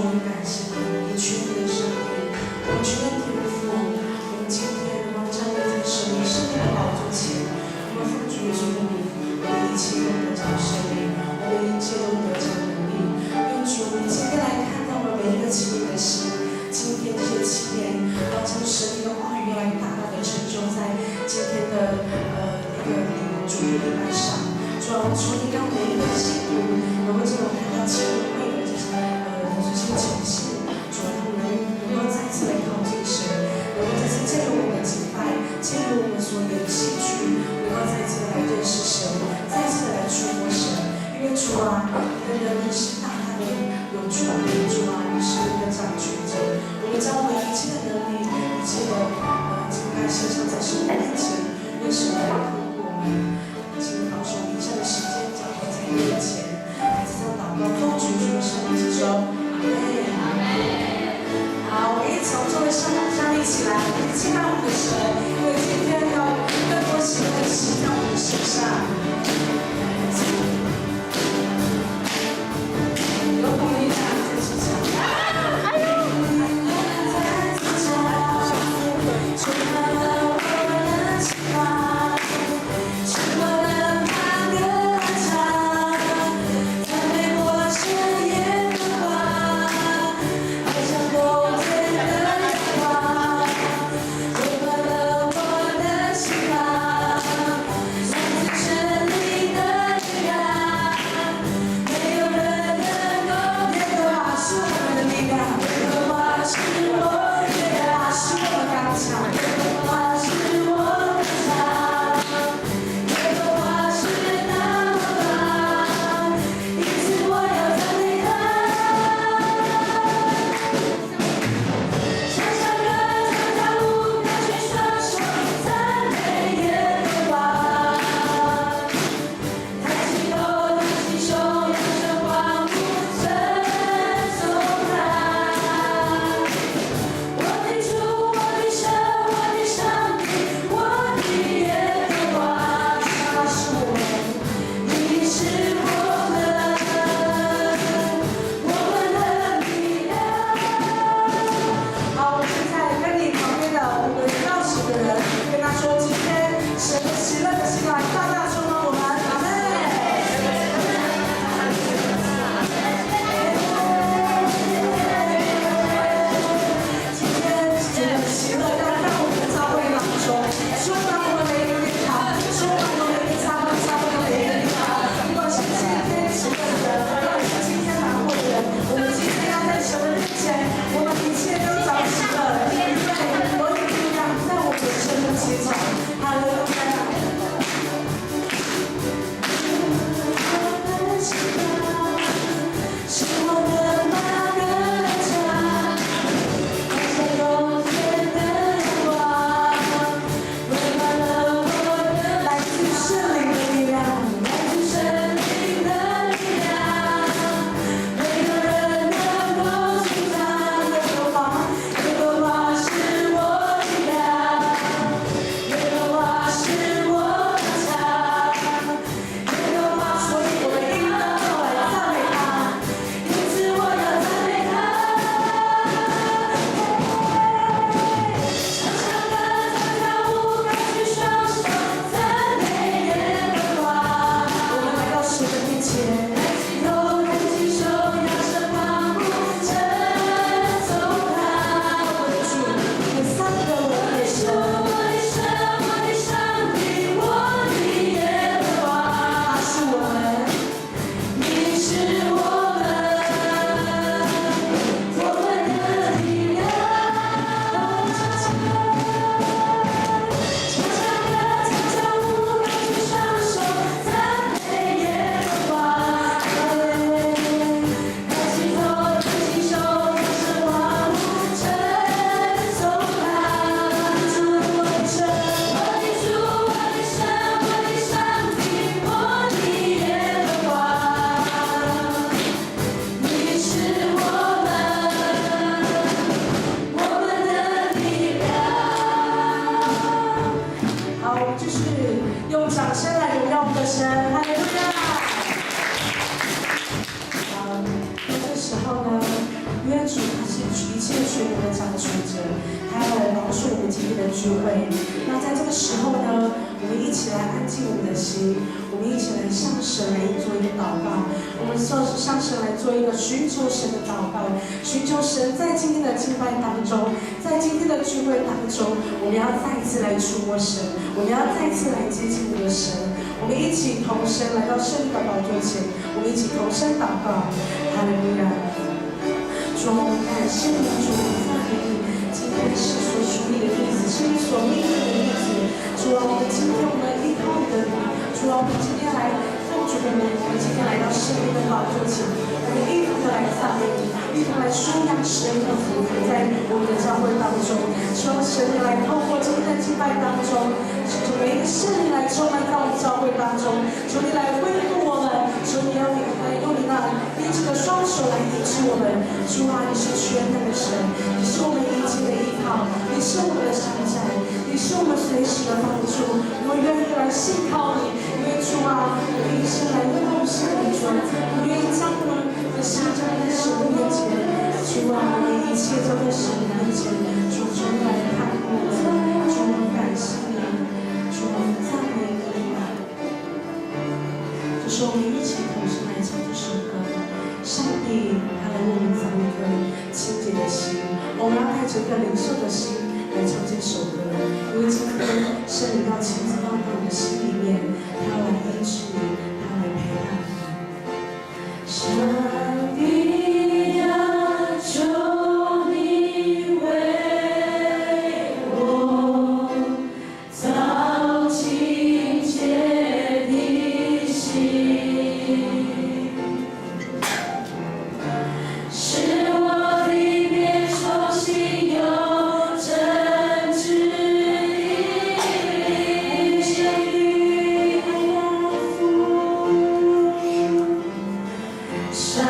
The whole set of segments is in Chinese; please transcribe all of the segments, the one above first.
我们感谢你，你全能的上帝，我们全能天父，我们今天能够站立在神你生命的宝座前，我们奉主耶稣的名，我们一切都得着生命，我们一切都得着能力。愿主，你今天来看到我们每一个起念的心，今天这些起念要将神你的话语来大大的成就在今天的一个主日礼拜上。主啊，求你让每一个信徒能够进入看到基督会的这些呈现，主啊，他们能够再次来靠近神，能够再次进入我们的敬拜，进入我们所有的戏剧，能够再次来认识神，再次的来触摸神。因为主啊，你的能力是大大的有主啊，主啊，你是那个掌权者，我们将我们一切的能力，一切的敬拜献上在神的面前，愿神来透过我们。请保守以下的时间，交托在你面前，来这样祷告，奉主耶稣的圣名祈求，阿门。好，我们一起从座位上立起来，我们敬拜我们的神，因为今天要更多喜乐喜在我们的身上。有鼓励的，再次唱。我的主他是一切全能的掌权者，他要来饶恕我们今天的聚会。那在这个时候呢，我们一起来安静我们的心，我们一起来向神来做一个祷告。我们向神来做一个寻求神的祷告，寻求神在今天的敬拜当中，在今天的聚会当中，我们要再一次来触摸神，我们要再一次来接近我们的神。我们一起同声来到圣灵的宝座前，我们一起同声祷告。哈利路亚！主啊，我们感谢你，主，我们赞美你。今天是所属你的日子，是你所命定的日子。主啊，我们今天我们依靠你的名。主啊，我们今天来奉主的名，我们今天来到圣灵的宝座前，我们一同的来赞美你，一同来宣扬神的福分在我们的教会当中。希望神你来透过今天的敬拜当中，求每一个圣灵来充满在我们教会当中，求你来恢复我们，求你要用你那医治的双手来医治我们。主啊，你是全能的神，你是我们一切的依靠，你是我们的山寨，你是我们随时的帮助。我们愿意来信靠你，因为主啊，我们一生来奉献你主，我愿意将我们的心交在神的面前。主啊，我们一切交在神的面前，主从来看顾我们，主我们感谢你，主我们赞美你。这是我们一起同声来唱这首歌。上帝，他来为我们造一颗清洁的心，我们要带着一颗领受的心来唱这首歌，因为今天圣灵要亲自到我们的心里面，他要来医治你，他要来陪伴你。上帝呀，求你为我造清洁的心。上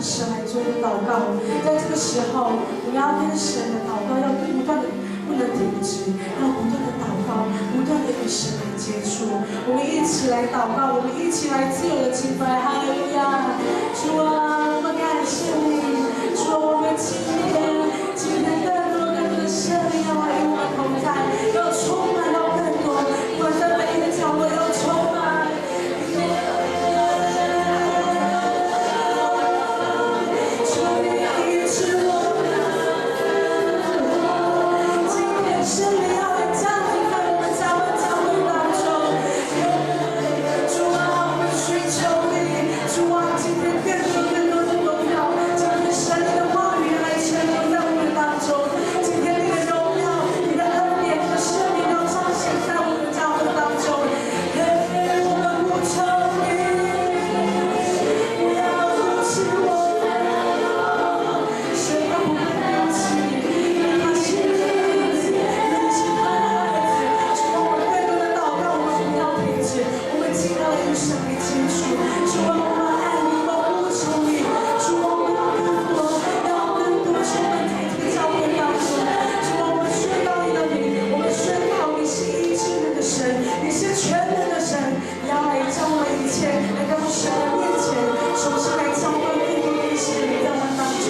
神来做一个祷告。在这个时候，我们要跟神的祷告要不断的不能停止，要不断的祷告，不断的与神来接触。我们一起来祷告，我们一起来自由的敬拜，哈利路亚！主啊，我们感谢你，主啊，我们今天更多的圣灵要来与我们同在，要充满到更多，我们在每一个角落要充满。圣灵要来降临在我们教会当中，主啊，我们寻求你，主啊，今天更多的荣耀，今天神你的话语来沉沦在我们当中，今天你的荣耀、你的恩典、你的圣灵要彰显在我们教会当中，我们呼求你，不要放弃我，神啊，不会丢弃你，他是你。我们尽量与神来接触，主啊，我们爱你，我们呼求你，主啊，我们要更多充满在这个教会当中，主啊，我们宣告你的名，我们宣告你是医治人的神，你是全能的神，你要来将我们一切来到神的面前，首先来浇灌更多的圣灵在我们当中。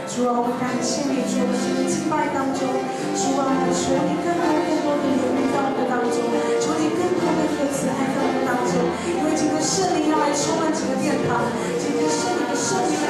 主啊，我们感谢你，主，我们在敬拜当中，主啊，求你更多的怜悯在我们当中，求你更多的慈爱在我们当中，因为今天圣灵要来充满整个殿堂，今天圣灵的圣灵。